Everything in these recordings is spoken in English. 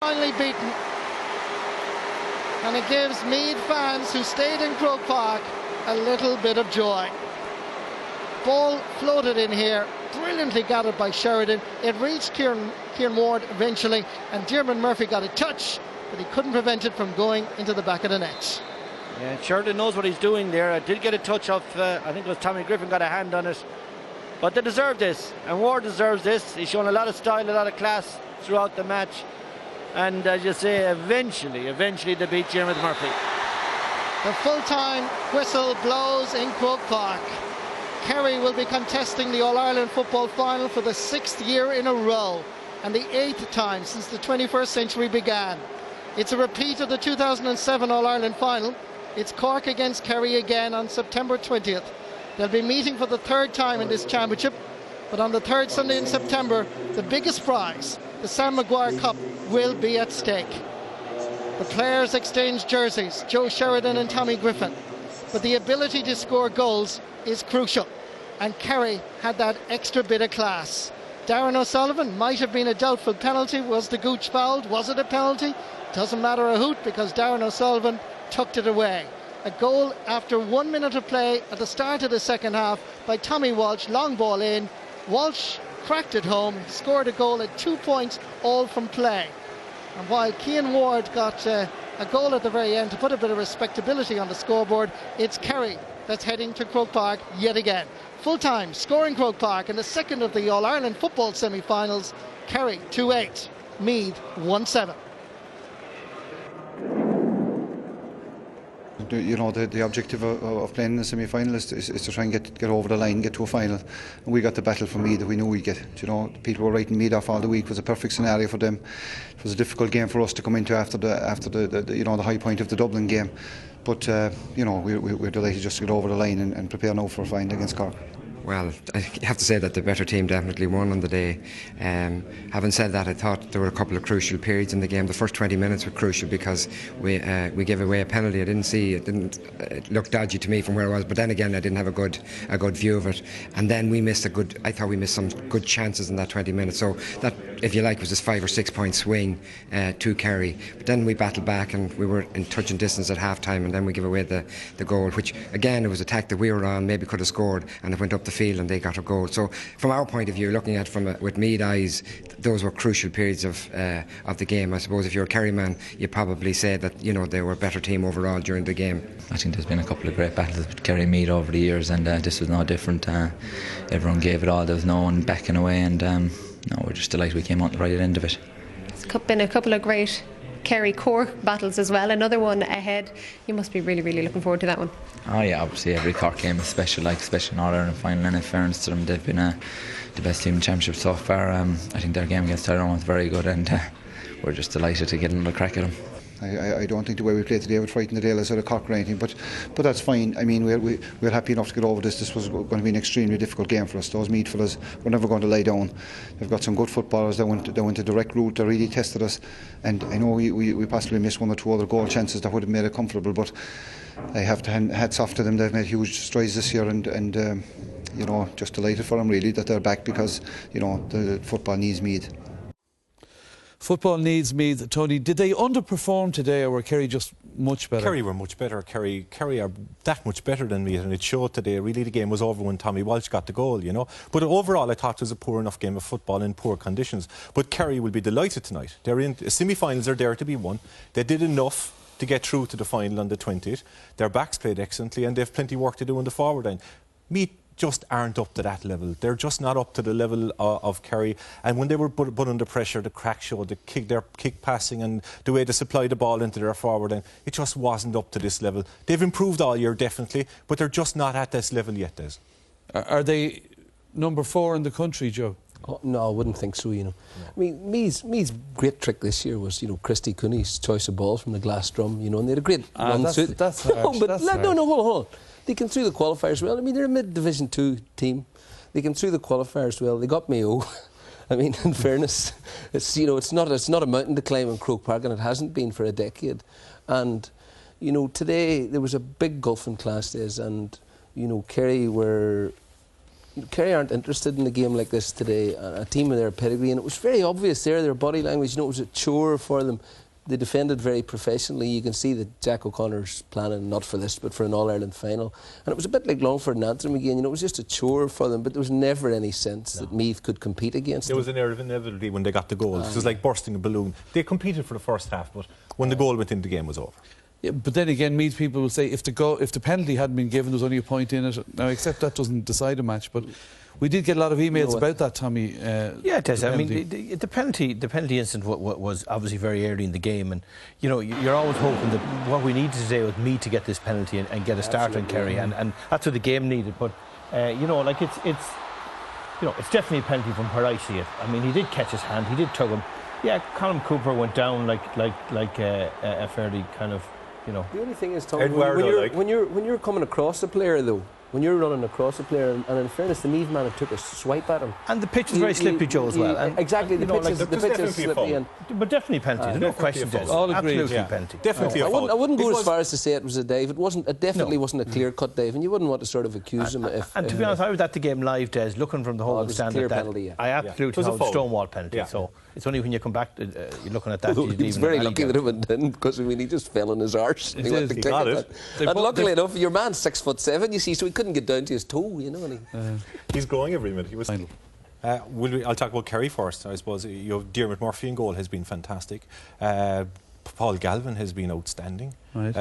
Finally beaten, and it gives Meath fans who stayed in Croke Park a little bit of joy. Ball floated in here, brilliantly gathered by Sheridan. It reached Kieran Ward eventually, and Diarmuid Murphy got a touch, but he couldn't prevent it from going into the back of the net. Yeah, Sheridan knows what he's doing there. I did get a touch of, I think it was Tommy Griffin got a hand on it. But they deserve this, and Ward deserves this. He's shown a lot of style, a lot of class throughout the match. And as you say, eventually they beat Diarmuid Murphy. The full-time whistle blows in Croke Park. Kerry will be contesting the All-Ireland football final for the 6th year in a row, and the 8th time since the 21st century began. It's a repeat of the 2007 All-Ireland final. It's Cork against Kerry again on September 20th. They'll be meeting for the 3rd time in this championship, but on the 3rd Sunday in September, the biggest prize, the Sam Maguire Cup, will be at stake. The players exchange jerseys, Joe Sheridan and Tommy Griffin, but the ability to score goals is crucial, and Kerry had that extra bit of class. Darren O'Sullivan might have been a doubtful penalty. Was the gooch fouled? Was it a penalty? Doesn't matter a hoot, because Darren O'Sullivan tucked it away. A goal after 1 minute of play at the start of the second half by Tommy Walsh, long ball in. Walsh cracked it home, scored a goal at 2 points, all from play. And while Kieran Ward got a goal at the very end to put a bit of respectability on the scoreboard, it's Kerry that's heading to Croke Park yet again. Full-time scoring Croke Park in the second of the All-Ireland football semi-finals. Kerry 2-8, Meath 1-7. You know, the objective of playing in the semi-final is to try and get over the line, get to a final. And we got the battle for Meath that we knew we'd get. You know, people were writing Meath off all the week. It was a perfect scenario for them. It was a difficult game for us to come into after the you know, the high point of the Dublin game. But you know, we're delighted just to get over the line and prepare now for a final against Cork. Well, I have to say that the better team definitely won on the day. Having said that, I thought there were a couple of crucial periods in the game. The first 20 minutes were crucial because we gave away a penalty. I didn't see it; it looked dodgy to me from where I was. But then again, I didn't have a good view of it. And then we missed I thought we missed some good chances in that 20 minutes. So that, if you like, was this 5 or 6 point swing to Kerry. But then we battled back, and we were in touch and distance at half time, and then we gave away the goal, which again, it was a tack that we were on, maybe could have scored, and it went up the field and they got a goal. So from our point of view, looking at with Meath eyes, those were crucial periods of the game. I suppose if you're a Kerry man, you probably say that, you know, they were a better team overall during the game. I think there's been a couple of great battles with Kerry and Meath over the years, and this was no different. Everyone gave it all. There was no one backing away, and no, we're just delighted we came out the right end of it. It's been a couple of great Kerry Cork battles as well. Another one ahead. You must be really looking forward to that one. Oh yeah, obviously every Cork game is special, especially in All-Ireland final, and in fairness to them, they've been the best team in the championship so far. I think their game against Tyrone was very good, and we're just delighted to get another crack at them. I don't think the way we played today would frighten the Dales out of Cork or anything, but that's fine. I mean, we're happy enough to get over this. This was going to be an extremely difficult game for us. Those Meath fellas were never going to lie down. They've got some good footballers that went a direct route. They really tested us, and I know we possibly missed 1 or 2 other goal chances that would have made it comfortable, but I have to hats off to them. They've made huge strides this year, and you know, just delighted for them really that they're back, because you know the football needs Meath. Football needs Meath. Tony, did they underperform today, or were Kerry just much better? Kerry were much better. Kerry are that much better than Meath, and it showed today. Really, the game was over when Tommy Walsh got the goal, you know. But overall, I thought it was a poor enough game of football in poor conditions. But Kerry will be delighted tonight. They're in semi-finals are there to be won. They did enough to get through to the final on the 20th. Their backs played excellently, and they've plenty of work to do on the forward end. Meath just aren't up to that level. They're just not up to the level of Kerry. And when they were put under pressure, the crack showed, their kick passing and the way they supplied the ball into their forward end, it just wasn't up to this level. They've improved all year, definitely, but they're just not at this level yet, Des. Are they number 4 in the country, Joe? Oh, no, I wouldn't think so, you know. No. I mean, Meath's great trick this year was, you know, Christy Cooney's choice of balls from the glass drum, you know, and they had a great run through. That's harsh. No, hold on. They came through the qualifiers well. I mean, they're a mid-Division 2 team. They came through the qualifiers well. They got Mayo. I mean, in fairness, it's, you know, it's not a mountain to climb in Croke Park, and it hasn't been for a decade. And, you know, today there was a big gulf in class days, and, you know, Kerry were Kerry aren't interested in a game like this today, a team with their pedigree, and it was very obvious there, their body language, it was a chore for them. They defended very professionally. You can see that Jack O'Connor's planning not for this but for an All-Ireland final, and it was a bit like Longford and Antrim again, it was just a chore for them, but there was never any sense that Meath could compete against them. There was an air of inevitability when they got the goals. It was like bursting a balloon. They competed for the first half, but when the goal went in, the game was over. Yeah, but then again, Meath people will say if the penalty hadn't been given, there's only a point in it. Now, except that doesn't decide a match, but we did get a lot of emails about that, Tommy. Yeah, it does. I mean, the penalty incident was obviously very early in the game, and you know, you're always hoping that what we needed today was Meath to get this penalty and get a start on Kerry, and that's what the game needed. But you know, like it's definitely a penalty from where I see it. I mean, he did catch his hand, he did tug him. Yeah, Colin Cooper went down like a fairly kind of, you know. The only thing is, Tom, when you're coming across a player though, when you're running across a player, and in fairness, the Meath man took a swipe at him. And the pitch is very slippery, Joe, as well. And exactly, the pitch is slippery. But definitely penalty, there's no question. All agreed. Absolutely penalty. Definitely a foul. I wouldn't go as far as to say it was a dive. It definitely wasn't a clear-cut dive, and you wouldn't want to sort of accuse him. And to be honest, I was at the game live, Des, looking from the whole stand at that. Penalty, I absolutely thought it was a stonewall penalty. So it's only when you come back, you're looking at that. He was very lucky that it didn't, because I mean, he just fell on his arse. He got it. And luckily enough, your man's 6'7", you see, so he couldn't get down to his toe. You know, and he's growing every minute. He was. I'll talk about Kerry first. I suppose Diarmuid Murphy in goal has been fantastic. Paul Galvin has been outstanding. Right.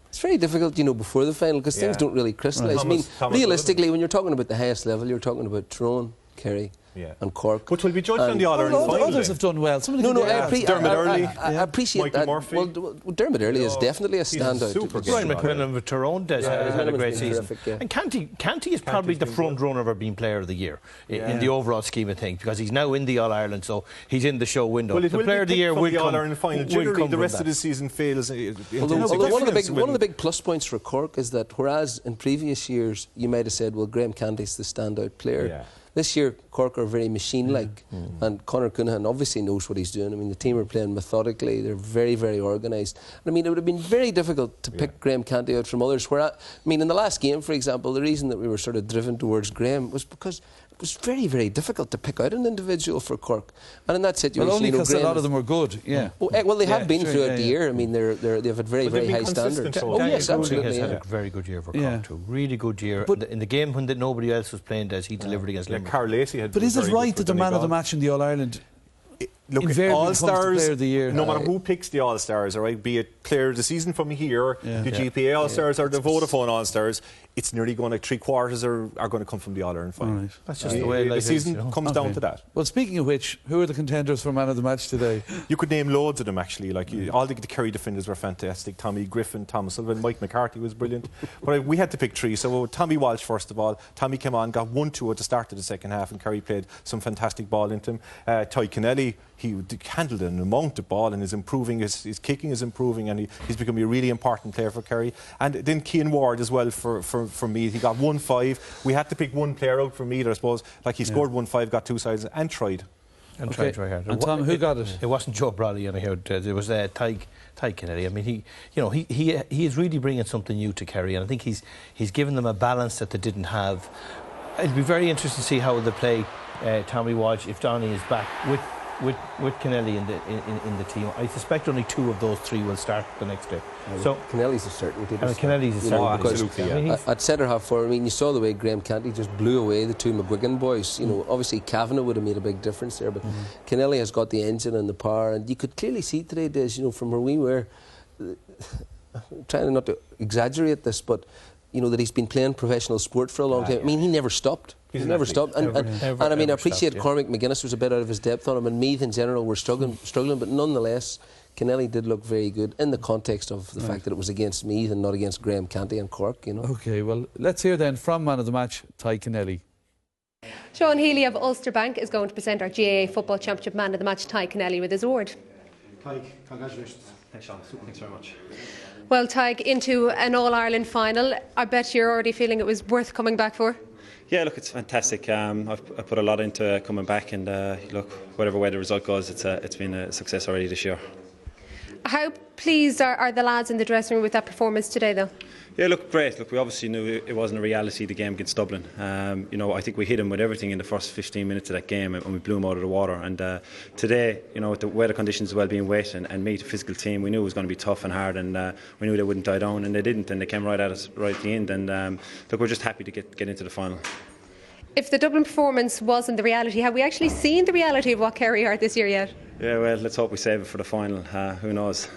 It's very difficult, you know, before the final, because things don't really crystallise. I mean, realistically, when you're talking about the highest level, you're talking about Tyrone, Kerry, and Cork. Which will be judged on the All-Ireland final. Others have done well. I appreciate that. Murphy. Well, Dermot Earley is definitely a standout. Ryan McMillan with Tyrone has had a great season. And Canty is probably the front runner of being Player of the Year in the overall scheme of things, because he's now in the All-Ireland, so he's in the show window. Well, the Player of the Year will come. All-Ireland final. Generally, the rest of the season fails. Although one of the big plus points for Cork is that whereas in previous years you might have said, well, Graham Canty's the standout player. This year, Cork are very machine-like, and Conor Coonahan obviously knows what he's doing. I mean, the team are playing methodically. They're very, very organised. I mean, it would have been very difficult to pick Graham Canty out from others. I mean, in the last game, for example, the reason that we were sort of driven towards Graham was because it was very, very difficult to pick out an individual for Cork. And in that situation, only because a lot of them were good, Well, they have been throughout the year. I mean, they've had very, very high standards. Oh, yes, absolutely. He has had a very good year for Cork, too. Really good year. But in the game when nobody else was playing, he delivered against Limerick. Carl Lacey had. But is it right that the man of the match in the All-Ireland look, All-Stars, Player of the Year, no matter who picks the All-Stars, all right, be it Player of the Season from here, the GPA All-Stars or the Vodafone All-Stars, it's nearly going to 3/4 are going to come from the All-Ireland final. Right. That's just the way the season comes down to that. Well, speaking of which, who are the contenders for man of the match today? You could name loads of them, actually. Like all the Kerry defenders were fantastic. Tommy Griffin, Thomas Sullivan, Mike McCarthy was brilliant. But we had to pick three. So Tommy Walsh, first of all. Tommy came on, got 1-2 at the start of the second half, and Kerry played some fantastic ball into him. Ty Kennelly, he handled an amount of ball and is improving. His kicking is improving, and he's becoming a really important player for Kerry. And then Cian Ward as well for Meath. He got 1-5. We had to pick one player out for Meath, I suppose. Like he scored 1-5, got 2 sides, and tried. And Tom, who got it? It wasn't Joe Bradley, anyhow. It was Ty Kennedy. I mean, he is really bringing something new to Kerry, and I think he's given them a balance that they didn't have. It'll be very interesting to see how they play Tommy Walsh if Donny is back with Kennelly in the team. I suspect only 2 of those 3 will start the next day. So Kennelly's a certainty. Kennelly's a certainty. At centre half forward, I mean, you saw the way Graham Canty just blew away the 2 McGuigan boys. You know, obviously Kavanagh would have made a big difference there, but Kennelly has got the engine and the power, and you could clearly see today, Des, you know, from where we were, trying not to exaggerate this, but you know that he's been playing professional sport for a long time. I mean, he never stopped. He never stopped. And I mean, I appreciate Cormac McGuinness was a bit out of his depth on him, and Meath in general were struggling, but nonetheless, Kennelly did look very good in the context of the fact that it was against Meath and not against Graham Canty and Cork, you know. OK, well, let's hear then from man of the match, Ty Kennelly. Sean Healy of Ulster Bank is going to present our GAA Football Championship man of the match, Ty Kennelly, with his award. Ty, congratulations. Thanks, Sean. Thanks very much. Well, Tig, into an All-Ireland final. I bet you're already feeling it was worth coming back for. Yeah, look, it's fantastic. I've put a lot into coming back, and look, whatever way the result goes, it's been a success already this year. How pleased are the lads in the dressing room with that performance today, though? Yeah, look, great. Look, we obviously knew it wasn't a reality, the game against Dublin. You know, I think we hit them with everything in the first 15 minutes of that game, and we blew them out of the water. And today, you know, with the weather conditions as well being wet and Meath, a physical team, we knew it was going to be tough and hard, and we knew they wouldn't die down, and they didn't, and they came right at us right at the end. And look, we're just happy to get into the final. If the Dublin performance wasn't the reality, have we actually seen the reality of what Kerry are this year yet? Yeah, well, let's hope we save it for the final. Who knows?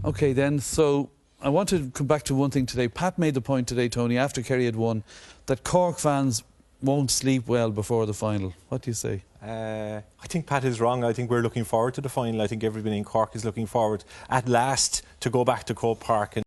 OK then, so I want to come back to one thing today. Pat made the point today, Tony, after Kerry had won, that Cork fans won't sleep well before the final. What do you say? I think Pat is wrong. I think we're looking forward to the final. I think everybody in Cork is looking forward at last to go back to Croke Park.